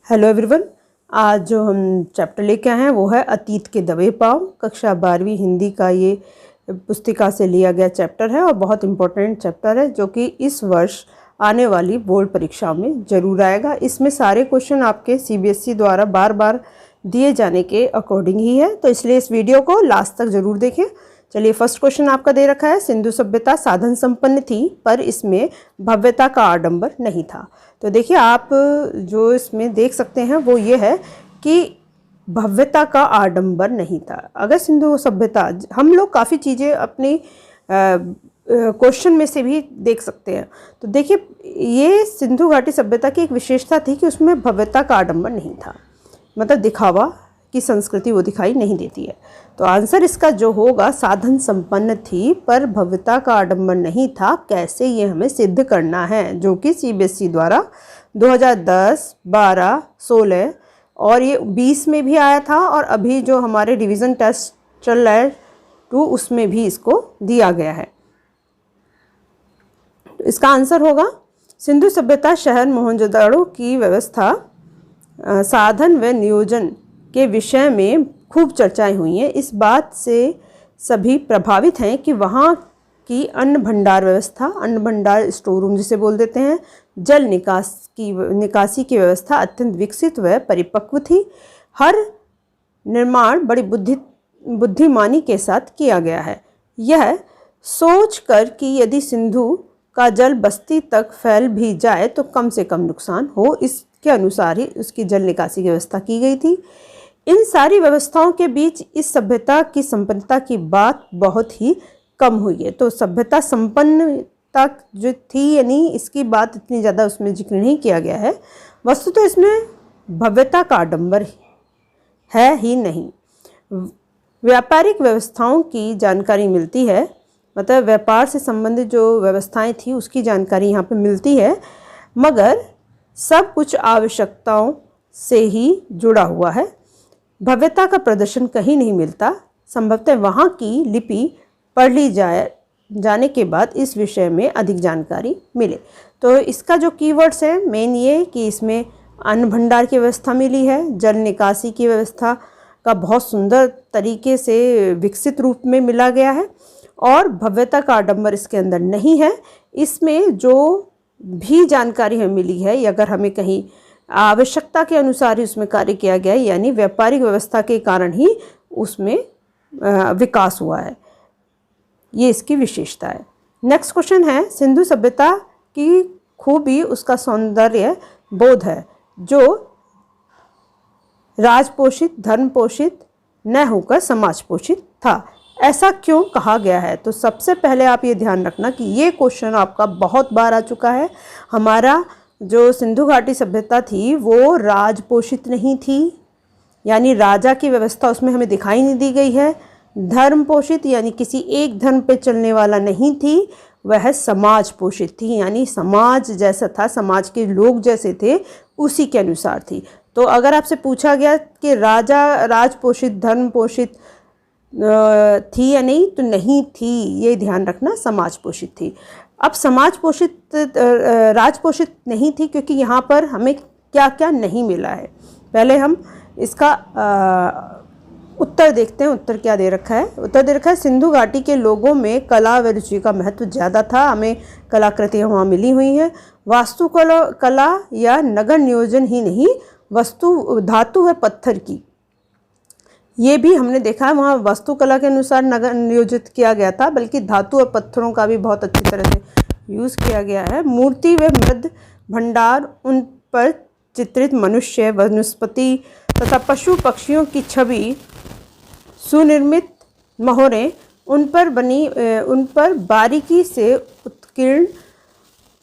Hello everyone. आज जो हम चैप्टर लेके आए हैं वो है अतीत के दबे पाँव। कक्षा 12वीं हिंदी का ये पुस्तिका से लिया गया चैप्टर है और बहुत इम्पोर्टेंट चैप्टर है जो कि इस वर्ष आने वाली बोर्ड परीक्षाओं में ज़रूर आएगा। इसमें सारे क्वेश्चन आपके सीबीएसई द्वारा बार बार दिए जाने के अकॉर्डिंग ही है, तो इसलिए इस वीडियो को लास्ट तक ज़रूर देखें। चलिए, फर्स्ट क्वेश्चन आपका दे रखा है, सिंधु सभ्यता साधन संपन्न थी पर इसमें भव्यता का आडंबर नहीं था। तो देखिए, आप जो इसमें देख सकते हैं वो ये है कि भव्यता का आडंबर नहीं था। अगर सिंधु सभ्यता, हम लोग काफ़ी चीज़ें अपनी क्वेश्चन में से भी देख सकते हैं। तो देखिए, ये सिंधु घाटी सभ्यता की एक विशेषता थी कि उसमें भव्यता का आडंबर नहीं था, मतलब दिखावा की संस्कृति वो दिखाई नहीं देती है। तो आंसर इसका जो होगा, साधन संपन्न थी पर भव्यता का आडंबर नहीं था। कैसे, ये हमें सिद्ध करना है, जो कि सीबीएसई द्वारा 2010, 12, 16 और ये 20 में भी आया था और अभी जो हमारे रिवीजन टेस्ट चल रहा है 2 उसमें भी इसको दिया गया है। तो इसका आंसर होगा सिंधु सभ्यता शहर मोहनजोदड़ो की व्यवस्था, साधन व नियोजन के विषय में खूब चर्चाएं हुई हैं। इस बात से सभी प्रभावित हैं कि वहाँ की अन्न भंडार व्यवस्था, अन्न भंडार स्टोर रूम जिसे बोल देते हैं, जल निकासी की व्यवस्था अत्यंत विकसित व परिपक्व थी। हर निर्माण बड़ी बुद्धिमानी के साथ किया गया है। यह सोच कर कि यदि सिंधु का जल बस्ती तक फैल भी जाए तो कम से कम नुकसान हो, इसके अनुसार ही उसकी जल निकासी की व्यवस्था की गई थी। इन सारी व्यवस्थाओं के बीच इस सभ्यता की संपन्नता की बात बहुत ही कम हुई है। तो सभ्यता संपन्नता जो थी, यानी इसकी बात इतनी ज़्यादा उसमें जिक्र नहीं किया गया है। वस्तु तो इसमें भव्यता का आडंबर है ही नहीं। व्यापारिक व्यवस्थाओं की जानकारी मिलती है, मतलब व्यापार से संबंधित जो व्यवस्थाएं थी उसकी जानकारी यहाँ पे मिलती है, मगर सब कुछ आवश्यकताओं से ही जुड़ा हुआ है। भव्यता का प्रदर्शन कहीं नहीं मिलता। संभवतः वहाँ की लिपि पढ़ ली जाने के बाद इस विषय में अधिक जानकारी मिले। तो इसका जो कीवर्ड्स है मेन ये कि इसमें अन्न भंडार की व्यवस्था मिली है, जल निकासी की व्यवस्था का बहुत सुंदर तरीके से विकसित रूप में मिला गया है और भव्यता का आडंबर इसके अंदर नहीं है। इसमें जो भी जानकारी हमें मिली है, अगर हमें कहीं आवश्यकता के अनुसार ही उसमें कार्य किया गया है, यानी व्यापारिक व्यवस्था के कारण ही उसमें विकास हुआ है, ये इसकी विशेषता है। नेक्स्ट क्वेश्चन है, सिंधु सभ्यता की खूबी उसका सौंदर्य बोध है जो राजपोषित, धर्म पोषित न होकर समाज पोषित था। ऐसा क्यों कहा गया है? तो सबसे पहले आप ये ध्यान रखना कि ये क्वेश्चन आपका बहुत बार आ चुका है। हमारा जो सिंधु घाटी सभ्यता थी वो राजपोषित नहीं थी, यानी राजा की व्यवस्था उसमें हमें दिखाई नहीं दी गई है। धर्म पोषित यानी किसी एक धर्म पे चलने वाला नहीं थी, वह समाज पोषित थी, यानी समाज जैसा था, समाज के लोग जैसे थे उसी के अनुसार थी। तो अगर आपसे पूछा गया कि राजा राजपोषित, धर्म पोषित थी या नहीं, तो नहीं थी, ये ध्यान रखना, समाज पोषित थी। अब समाज पोषित, राजपोषित नहीं थी क्योंकि यहाँ पर हमें क्या क्या नहीं मिला है। पहले हम इसका उत्तर देखते हैं। उत्तर क्या दे रखा है? उत्तर दे रखा है, सिंधु घाटी के लोगों में कला व रुचि का महत्व ज़्यादा था। हमें कलाकृतियाँ वहाँ मिली हुई हैं। कला या नगर नियोजन ही नहीं, वस्तु धातु व पत्थर की, ये भी हमने देखा है, वहाँ वास्तुकला के अनुसार नगर नियोजित किया गया था, बल्कि धातु और पत्थरों का भी बहुत अच्छी तरह से यूज़ किया गया है। मूर्ति व मृद भंडार, उन पर चित्रित मनुष्य, वनस्पति तथा पशु पक्षियों की छवि, सुनिर्मित मोहरें, उन पर बारीकी से उत्कीर्ण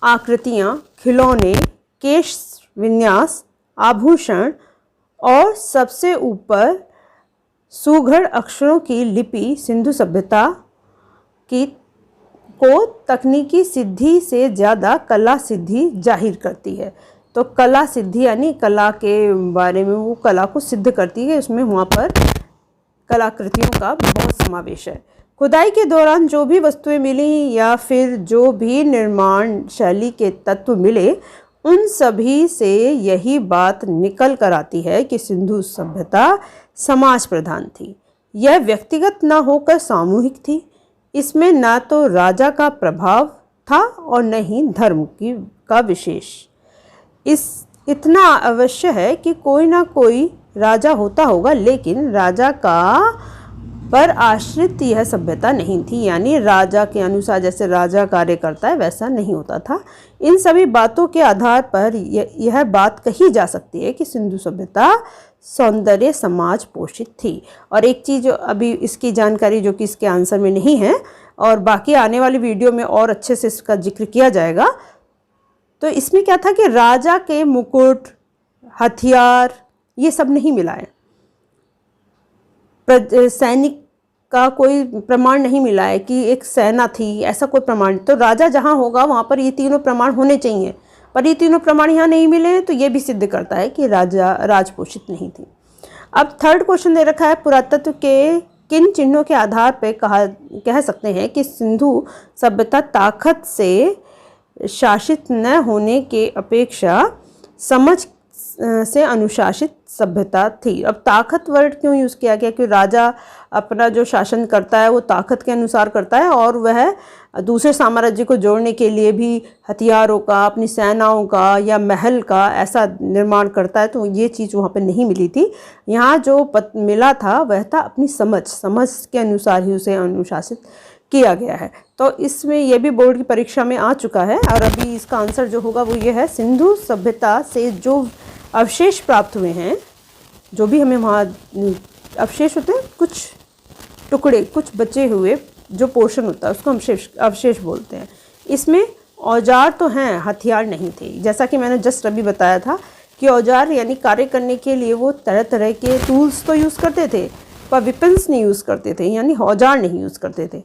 आकृतियाँ, खिलौने, केश विन्यास, आभूषण और सबसे ऊपर सुघड़ अक्षरों की लिपि सिंधु सभ्यता को तकनीकी सिद्धि से ज़्यादा कला सिद्धि जाहिर करती है। तो कला सिद्धि यानी कला के बारे में, वो कला को सिद्ध करती है, उसमें वहाँ पर कलाकृतियों का बहुत समावेश है। खुदाई के दौरान जो भी वस्तुएं मिली या फिर जो भी निर्माण शैली के तत्व मिले, उन सभी से यही बात निकल कर आती है कि सिंधु सभ्यता समाज प्रधान थी। यह व्यक्तिगत न होकर सामूहिक थी। इसमें ना तो राजा का प्रभाव था और न ही धर्म का विशेष। इतना अवश्य है कि कोई ना कोई राजा होता होगा, लेकिन राजा का पर आश्रित यह सभ्यता नहीं थी। यानी राजा के अनुसार जैसे राजा कार्य करता है वैसा नहीं होता था। इन सभी बातों के आधार पर यह बात कही जा सकती है कि सिंधु सभ्यता सौंदर्य समाज पोषित थी। और एक चीज़ अभी इसकी जानकारी जो कि इसके आंसर में नहीं है और बाकी आने वाली वीडियो में और अच्छे से इसका जिक्र किया जाएगा, तो इसमें क्या था कि राजा के मुकुट, हथियार ये सब नहीं मिला है। सैनिक का कोई प्रमाण नहीं मिला है कि एक सेना थी, ऐसा कोई प्रमाण। तो राजा जहाँ होगा वहाँ पर ये तीनों प्रमाण होने चाहिए, पर ये तीनों प्रमाण यहाँ नहीं मिले हैं, तो ये भी सिद्ध करता है कि राजा राजपोषित नहीं थी। अब थर्ड क्वेश्चन दे रखा है, पुरातत्व के किन चिन्हों के आधार पर कह सकते हैं कि सिंधु सभ्यता ताकत से शासित न होने के अपेक्षा समझ से अनुशासित सभ्यता थी। अब ताकत वर्ड क्यों यूज़ किया गया? क्योंकि राजा अपना जो शासन करता है वो ताकत के अनुसार करता है और वह दूसरे साम्राज्य को जोड़ने के लिए भी हथियारों का, अपनी सेनाओं का या महल का ऐसा निर्माण करता है। तो ये चीज़ वहाँ पे नहीं मिली थी। यहाँ जो मिला था वह था अपनी समझ के अनुसार ही उसे अनुशासित किया गया है। तो इसमें यह भी बोर्ड की परीक्षा में आ चुका है और अभी इसका आंसर जो होगा वो ये है, सिंधु सभ्यता से जो अवशेष प्राप्त हुए हैं, जो भी हमें वहाँ अवशेष होते हैं, कुछ टुकड़े, कुछ बचे हुए जो पोर्शन होता है उसको हम अवशेष बोलते हैं। इसमें औजार तो हैं, हथियार नहीं थे। जैसा कि मैंने जस्ट अभी बताया था कि औजार यानी कार्य करने के लिए वो तरह तरह के टूल्स तो यूज़ करते थे, पर वेपन्स नहीं यूज़ करते थे, यानी औजार नहीं यूज़ करते थे।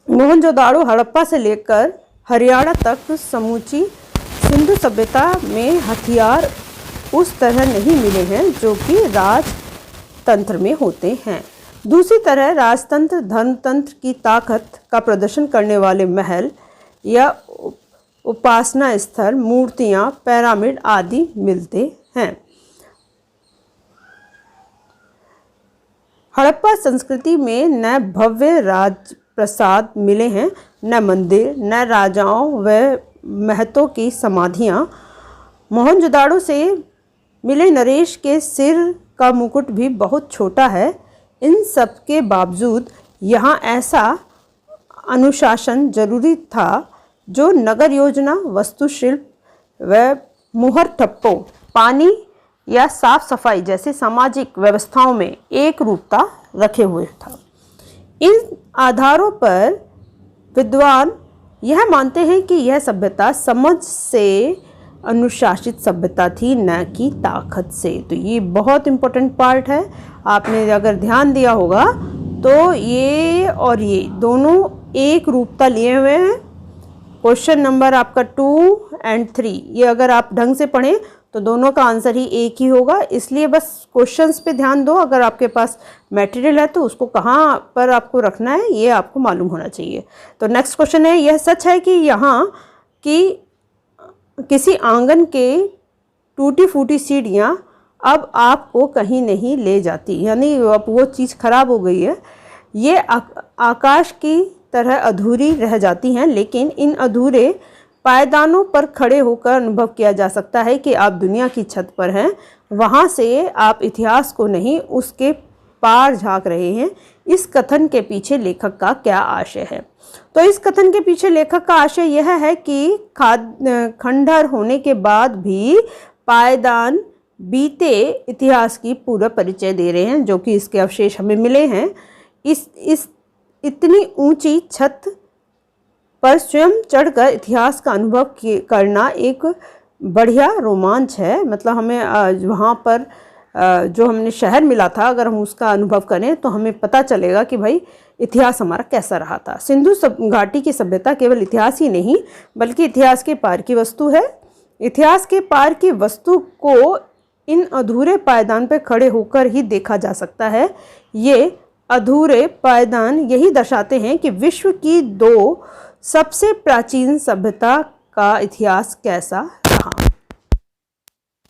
मोहनजोदाड़ो, हड़प्पा से लेकर हरियाणा तक समूची सिंधु सभ्यता में हथियार उस तरह नहीं मिले हैं जो कि राजतंत्र में होते हैं। दूसरी तरह राजतंत्र, धर्मतंत्र की ताकत का प्रदर्शन करने वाले महल या उपासना स्थल, मूर्तियाँ, पिरामिड आदि मिलते हैं। हड़प्पा संस्कृति में न भव्य राजप्रसाद मिले हैं, न मंदिर, न राजाओं व महतों की समाधियाँ। मोहनजोदाड़ो से मिले नरेश के सिर का मुकुट भी बहुत छोटा है। इन सब के बावजूद यहाँ ऐसा अनुशासन जरूरी था जो नगर योजना, वास्तुशिल्प व मुहर ठप्पों, पानी या साफ सफाई जैसे सामाजिक व्यवस्थाओं में एक रूपता रखे हुए था। इन आधारों पर विद्वान यह मानते हैं कि यह सभ्यता समझ से अनुशासित सभ्यता थी, न कि ताकत से। तो ये बहुत इम्पोर्टेंट पार्ट है। आपने अगर ध्यान दिया होगा तो ये और ये दोनों एक रूपता लिए हुए हैं। क्वेश्चन नंबर आपका 2 और 3 ये अगर आप ढंग से पढ़ें तो दोनों का आंसर ही एक ही होगा। इसलिए बस क्वेश्चंस पे ध्यान दो। अगर आपके पास मटेरियल है तो उसको कहाँ पर आपको रखना है ये आपको मालूम होना चाहिए। तो नेक्स्ट क्वेश्चन है, यह सच है कि यहाँ की किसी आंगन के टूटी फूटी सीढ़ियाँ अब आपको कहीं नहीं ले जाती, यानी अब वो चीज़ खराब हो गई है। ये आकाश की तरह अधूरी रह जाती हैं, लेकिन इन अधूरे पायदानों पर खड़े होकर अनुभव किया जा सकता है कि आप दुनिया की छत पर हैं। वहाँ से आप इतिहास को नहीं उसके पार झांक रहे हैं। इस कथन के पीछे लेखक का क्या आशय है? तो इस कथन के पीछे लेखक का आशय यह है कि खंडहर होने के बाद भी पायदान बीते इतिहास की पूरा परिचय दे रहे हैं, जो कि इसके अवशेष हमें मिले हैं। इस इतनी ऊंची छत पर स्वयं चढ़कर इतिहास का अनुभव करना एक बढ़िया रोमांच है। मतलब हमें वहाँ पर जो हमने शहर मिला था, अगर हम उसका अनुभव करें तो हमें पता चलेगा कि भाई इतिहास हमारा कैसा रहा था। सिंधु घाटी की सभ्यता केवल इतिहास ही नहीं बल्कि इतिहास के पार की वस्तु है। इतिहास के पार की वस्तु को इन अधूरे पायदान पर खड़े होकर ही देखा जा सकता है। ये अधूरे पायदान यही दर्शाते हैं कि विश्व की 2 सबसे प्राचीन सभ्यता का इतिहास कैसा रहा।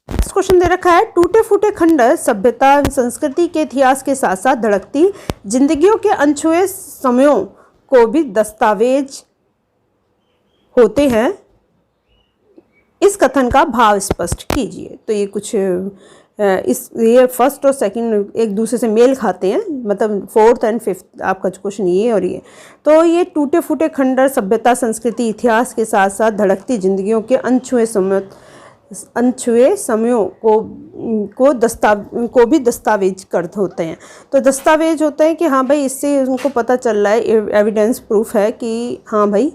इस क्वेश्चन दे रखा है, टूटे फूटे खंडहर सभ्यता संस्कृति के इतिहास के साथ साथ धड़कती जिंदगियों के अनछुए समयों को भी दस्तावेज होते हैं। इस कथन का भाव स्पष्ट कीजिए। तो ये कुछ ये फर्स्ट और सेकंड एक दूसरे से मेल खाते हैं, मतलब फोर्थ एंड फिफ्थ आपका क्वेश्चन ये और ये। तो ये टूटे फूटे खंडहर सभ्यता संस्कृति इतिहास के साथ साथ धड़कती जिंदगियों के अनछुए समयों को भी दस्तावेज करते होते हैं। तो दस्तावेज होते हैं कि हाँ भाई, इससे उनको पता चल रहा है, एविडेंस प्रूफ है कि हाँ भाई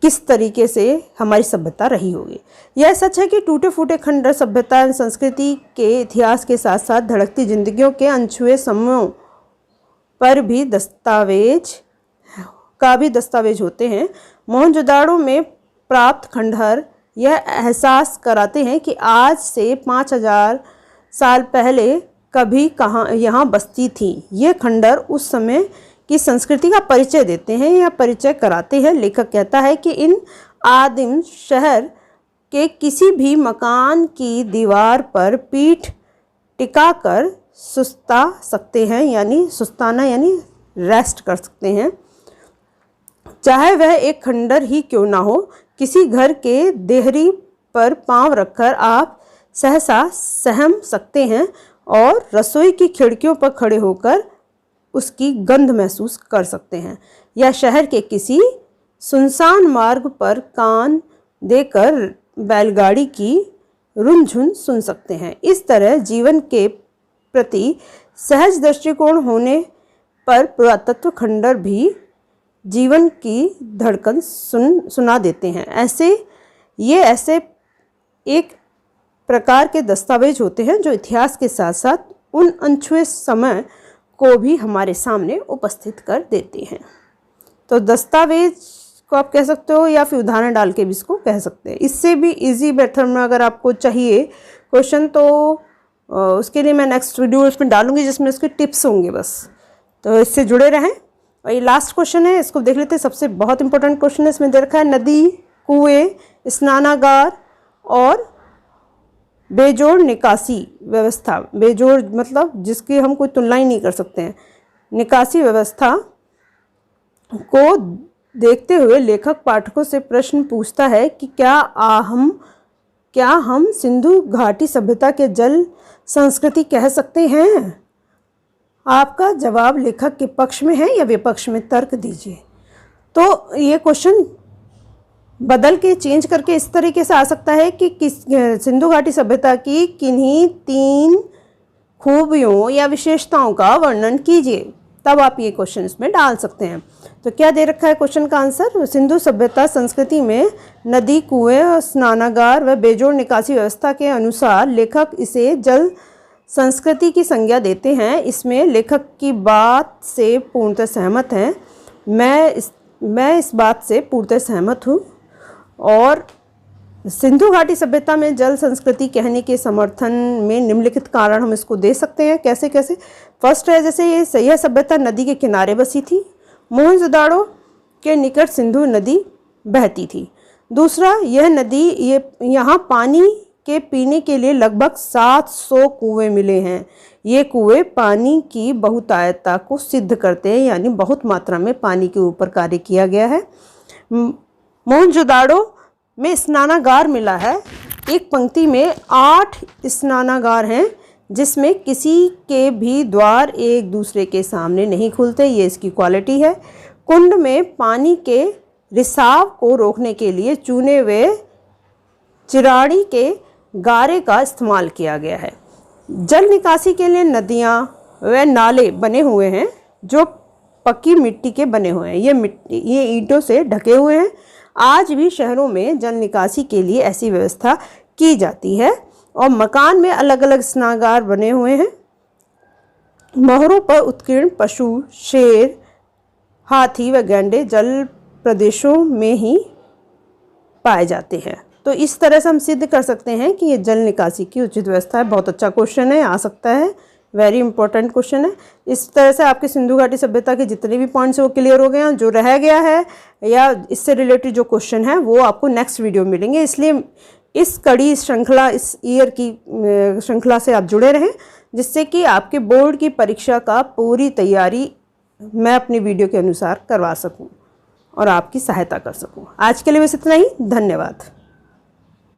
किस तरीके से हमारी सभ्यता रही होगी। यह सच है कि टूटे फूटे खंडहर सभ्यता एवं संस्कृति के इतिहास के साथ साथ धड़कती जिंदगियों के अनछुए समयों पर भी दस्तावेज होते हैं। मोहनजोदाड़ो में प्राप्त खंडहर यह एहसास कराते हैं कि आज से 5000 साल पहले कभी कहाँ यहाँ बस्ती थी। ये खंडहर उस समय की संस्कृति का परिचय देते हैं या परिचय कराते हैं। लेखक कहता है कि इन आदिम शहर के किसी भी मकान की दीवार पर पीठ टिकाकर सुस्ता सकते हैं, यानी सुस्ताना यानी रेस्ट कर सकते हैं, चाहे वह एक खंडहर ही क्यों ना हो। किसी घर के देहरी पर पांव रखकर आप सहसा सहम सकते हैं और रसोई की खिड़कियों पर खड़े होकर उसकी गंध महसूस कर सकते हैं, या शहर के किसी सुनसान मार्ग पर कान देकर बैलगाड़ी की रुनझुन सुन सकते हैं। इस तरह जीवन के प्रति सहज दृष्टिकोण होने पर पुरातत्व खंडहर भी जीवन की धड़कन सुना देते हैं। ऐसे एक प्रकार के दस्तावेज होते हैं जो इतिहास के साथ साथ उन अनछुए समय को भी हमारे सामने उपस्थित कर देते हैं। तो दस्तावेज को आप कह सकते हो या फिर उदाहरण डाल के भी इसको कह सकते हैं। इससे भी इजी मेथड में अगर आपको चाहिए क्वेश्चन तो उसके लिए मैं नेक्स्ट वीडियो इसमें डालूंगी जिसमें उसके टिप्स होंगे बस। तो इससे जुड़े रहें। और ये लास्ट क्वेश्चन है, इसको देख लेते हैं। सबसे बहुत इंपॉर्टेंट क्वेश्चन है, इसमें दे रखा है नदी, कुएं, स्नानागार और बेजोड़ निकासी व्यवस्था। बेजोड़ मतलब जिसकी हम कोई तुलना ही नहीं कर सकते हैं। निकासी व्यवस्था को देखते हुए लेखक पाठकों से प्रश्न पूछता है कि क्या हम सिंधु घाटी सभ्यता के जल संस्कृति कह सकते हैं। आपका जवाब लेखक के पक्ष में है या विपक्ष में, तर्क दीजिए। तो ये क्वेश्चन बदल के चेंज करके इस तरीके से आ सकता है कि सिंधु घाटी सभ्यता की किन्हीं 3 खूबियों या विशेषताओं का वर्णन कीजिए। तब आप ये क्वेश्चन इसमें डाल सकते हैं। तो क्या दे रखा है क्वेश्चन का आंसर, सिंधु सभ्यता संस्कृति में नदी, कुएं, स्नानागार व बेजोड़ निकासी व्यवस्था के अनुसार लेखक इसे जल संस्कृति की संज्ञा देते हैं। इसमें लेखक की बात से पूर्णतः सहमत हैं। मैं इस बात से पूर्णतः सहमत हूँ। और सिंधु घाटी सभ्यता में जल संस्कृति कहने के समर्थन में निम्नलिखित कारण हम इसको दे सकते हैं। कैसे कैसे? फर्स्ट है, जैसे यह सभ्यता नदी के किनारे बसी थी। मोहनजोदाड़ो के निकट सिंधु नदी बहती थी। दूसरा, यह नदी यहाँ पानी के पीने के लिए लगभग 700 कुएं मिले हैं। ये कुएं पानी की बहुतायता को सिद्ध करते हैं, यानी बहुत मात्रा में पानी के ऊपर कार्य किया गया है। मोहनजोदाड़ो में स्नानागार मिला है। एक पंक्ति में 8 स्नानागार हैं जिसमें किसी के भी द्वार एक दूसरे के सामने नहीं खुलते। ये इसकी क्वालिटी है। कुंड में पानी के रिसाव को रोकने के लिए चूने व चिराड़ी के गारे का इस्तेमाल किया गया है। जल निकासी के लिए नदियाँ व नाले बने हुए हैं जो पक्की मिट्टी के बने हुए हैं। ये ईंटों से ढके हुए हैं। आज भी शहरों में जल निकासी के लिए ऐसी व्यवस्था की जाती है। और मकान में अलग अलग स्नानागार बने हुए हैं। मोहरों पर उत्कीर्ण पशु, शेर, हाथी व गैंडे जल प्रदेशों में ही पाए जाते हैं। तो इस तरह से हम सिद्ध कर सकते हैं कि ये जल निकासी की उचित व्यवस्था है। बहुत अच्छा क्वेश्चन है, आ सकता है वेरी इंपॉर्टेंट क्वेश्चन है। इस तरह से आपके सिंधु घाटी सभ्यता के जितने भी पॉइंट्स वो क्लियर हो गए हैं। जो रह गया है या इससे रिलेटेड जो क्वेश्चन है वो आपको नेक्स्ट वीडियो में मिलेंगे, इसलिए इस कड़ी श्रृंखला, इस ईयर की श्रृंखला से आप जुड़े रहें, जिससे कि आपके बोर्ड की परीक्षा का पूरी तैयारी मैं अपनी वीडियो के अनुसार करवा सकूं और आपकी सहायता कर सकूं। आज के लिए बस इतना ही। धन्यवाद।